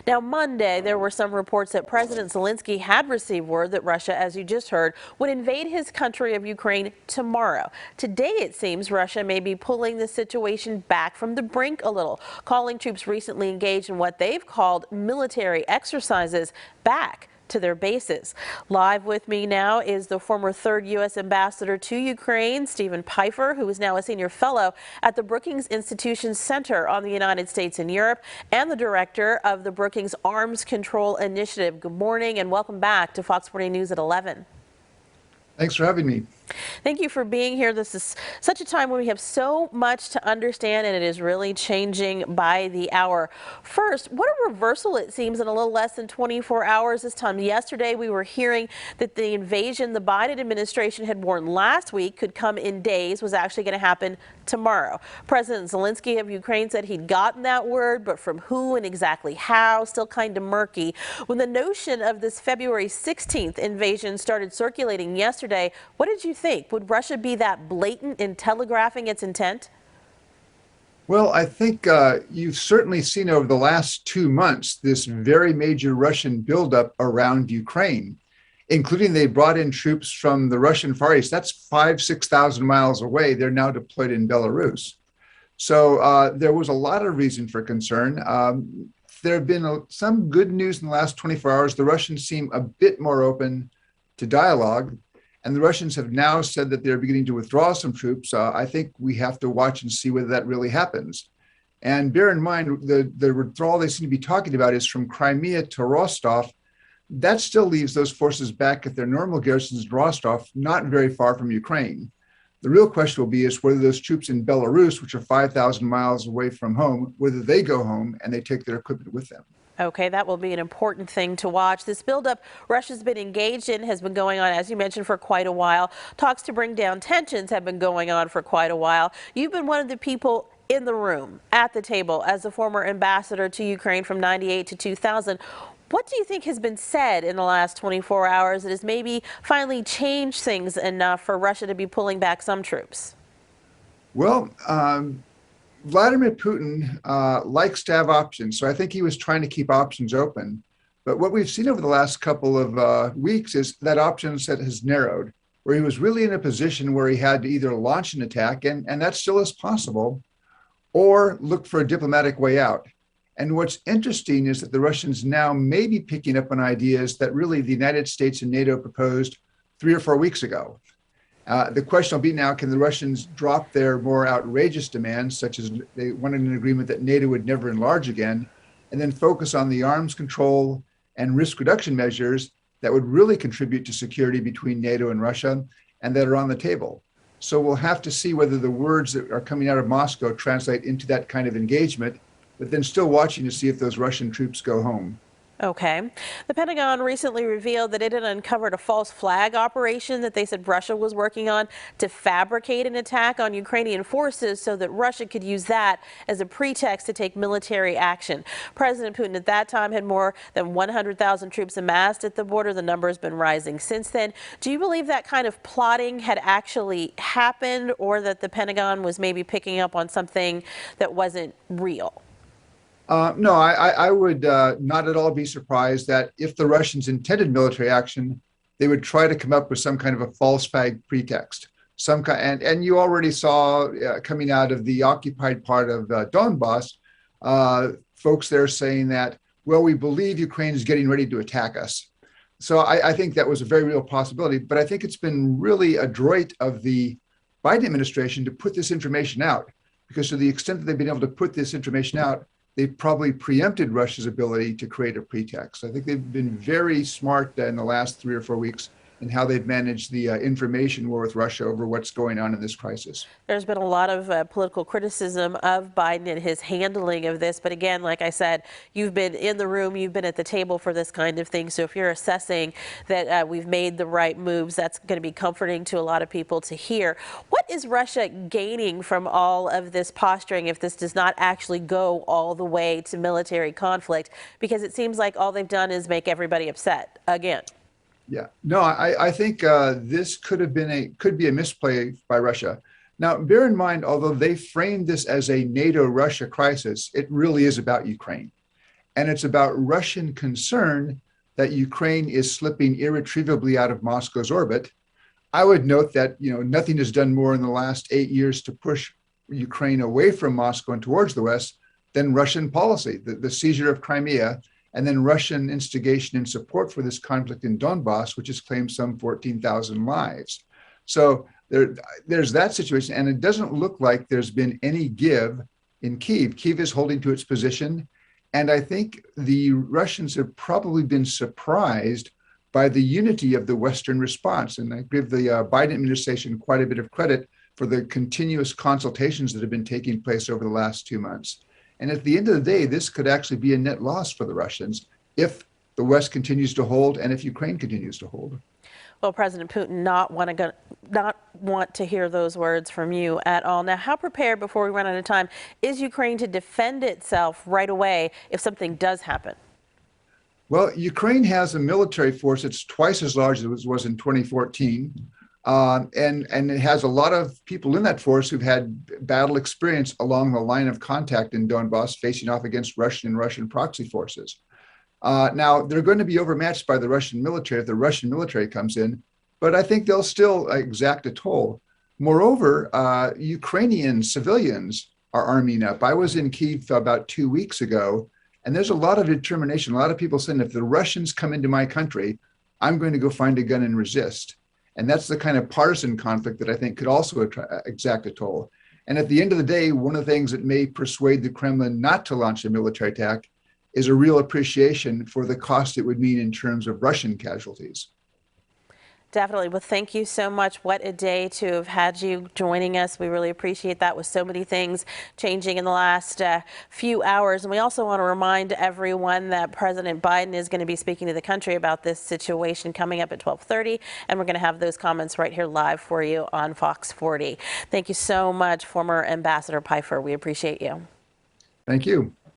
Now, Monday, there were some reports that President Zelensky had received word that Russia, as you just heard, would invade his country of Ukraine tomorrow. Today, it seems Russia may be pulling the situation back from the brink a little, calling troops recently engaged in what they've called military exercises back to their bases. Live with me now is the former third U.S. ambassador to Ukraine, Stephen Pifer, who is now a senior fellow at the Brookings Institution Center on the United States and Europe, and the director of the Brookings Arms Control Initiative. Good morning and welcome back to Fox 40 News at 11. Thanks for having me. Thank you for being here. This is such a time when we have so much to understand, and it is really changing by the hour. First, what a reversal it seems in a little less than 24 hours this time. Yesterday, we were hearing that the invasion the Biden administration had warned last week could come in days was actually going to happen tomorrow. President Zelensky of Ukraine said he'd gotten that word, but from who and exactly how, still kind of murky. When the notion of this February 16th invasion started circulating yesterday, what did you think? Would Russia be that blatant in telegraphing its intent? Well, I think you've certainly seen over the last 2 months this very major Russian buildup around Ukraine, including they brought in troops from the Russian Far East. That's 6,000 miles away. They're now deployed in Belarus. So there was a lot of reason for concern. There have been some good news in the last 24 hours. The Russians seem a bit more open to dialogue. And the Russians have now said that they're beginning to withdraw some troops. I think we have to watch and see whether that really happens. And bear in mind, the withdrawal they seem to be talking about is from Crimea to Rostov. That still leaves those forces back at their normal garrisons in Rostov, not very far from Ukraine. The real question will be is whether those troops in Belarus, which are 5,000 miles away from home, whether they go home and they take their equipment with them. Okay, that will be an important thing to watch. This buildup Russia's been engaged in has been going on, as you mentioned, for quite a while. Talks to bring down tensions have been going on for quite a while. You've been one of the people in the room, at the table, as a former ambassador to Ukraine from 98 to 2000. What do you think has been said in the last 24 hours that has maybe finally changed things enough for Russia to be pulling back some troops? Well, Vladimir Putin likes to have options, so I think he was trying to keep options open. But what we've seen over the last couple of weeks is that option set has narrowed, where he was really in a position where he had to either launch an attack, and that still is possible, or look for a diplomatic way out. And what's interesting is that the Russians now may be picking up on ideas that really the United States and NATO proposed 3 or 4 weeks ago. The question will be now, can the Russians drop their more outrageous demands, such as they wanted an agreement that NATO would never enlarge again, and then focus on the arms control and risk reduction measures that would really contribute to security between NATO and Russia and that are on the table. So we'll have to see whether the words that are coming out of Moscow translate into that kind of engagement, but then still watching to see if those Russian troops go home. Okay. The Pentagon recently revealed that it had uncovered a false flag operation that they said Russia was working on to fabricate an attack on Ukrainian forces so that Russia could use that as a pretext to take military action. President Putin at that time had more than 100,000 troops amassed at the border. The number has been rising since then. Do you believe that kind of plotting had actually happened, or that the Pentagon was maybe picking up on something that wasn't real? No, I would not at all be surprised that if the Russians intended military action, they would try to come up with some kind of a false flag pretext. And you already saw coming out of the occupied part of Donbass, folks there saying that, well, we believe Ukraine is getting ready to attack us. So I think that was a very real possibility. But I think it's been really adroit of the Biden administration to put this information out, because to the extent that they've been able to put this information out, they've probably preempted Russia's ability to create a pretext. I think they've been very smart in the last 3 or 4 weeks in how they've managed the information war with Russia over what's going on in this crisis. There's been a lot of political criticism of Biden and his handling of this. But again, like I said, you've been in the room, you've been at the table for this kind of thing. So if you're assessing that we've made the right moves, that's going to be comforting to a lot of people to hear. What is Russia gaining from all of this posturing if this does not actually go all the way to military conflict? Because it seems like all they've done is make everybody upset again. Yeah, no, I think this could be a misplay by Russia. Now, bear in mind, although they framed this as a NATO-Russia crisis, it really is about Ukraine. and it's about Russian concern that Ukraine is slipping irretrievably out of Moscow's orbit. I would note that nothing is done more in the last 8 years to push Ukraine away from Moscow and towards the West than Russian policy, the seizure of Crimea, and then Russian instigation and support for this conflict in Donbass, which has claimed some 14,000 lives. So there's that situation, and it doesn't look like there's been any give in Kyiv. Kyiv is holding to its position, and I think the Russians have probably been surprised by the unity of the Western response. And I give the Biden administration quite a bit of credit for the continuous consultations that have been taking place over the last 2 months. And at the end of the day, this could actually be a net loss for the Russians if the West continues to hold and if Ukraine continues to hold. Well, President Putin not want to hear those words from you at all. Now, how prepared, before we run out of time, is Ukraine to defend itself right away if something does happen? Well, Ukraine has a military force that's twice as large as it was in 2014. And it has a lot of people in that force who've had battle experience along the line of contact in Donbass, facing off against Russian proxy forces. Now, they're going to be overmatched by the Russian military if the Russian military comes in, but I think they'll still exact a toll. Moreover, Ukrainian civilians are arming up. I was in Kyiv about 2 weeks ago, and there's a lot of determination. A lot of people saying, if the Russians come into my country, I'm going to go find a gun and resist. And that's the kind of partisan conflict that I think could also exact a toll. And at the end of the day, one of the things that may persuade the Kremlin not to launch a military attack is a real appreciation for the cost it would mean in terms of Russian casualties. Definitely. Well, thank you so much. What a day to have had you joining us. We really appreciate that, with so many things changing in the last few hours. And we also want to remind everyone that President Biden is going to be speaking to the country about this situation coming up at 12:30. And we're going to have those comments right here live for you on Fox 40. Thank you so much, former Ambassador Pfeiffer. We appreciate you. Thank you.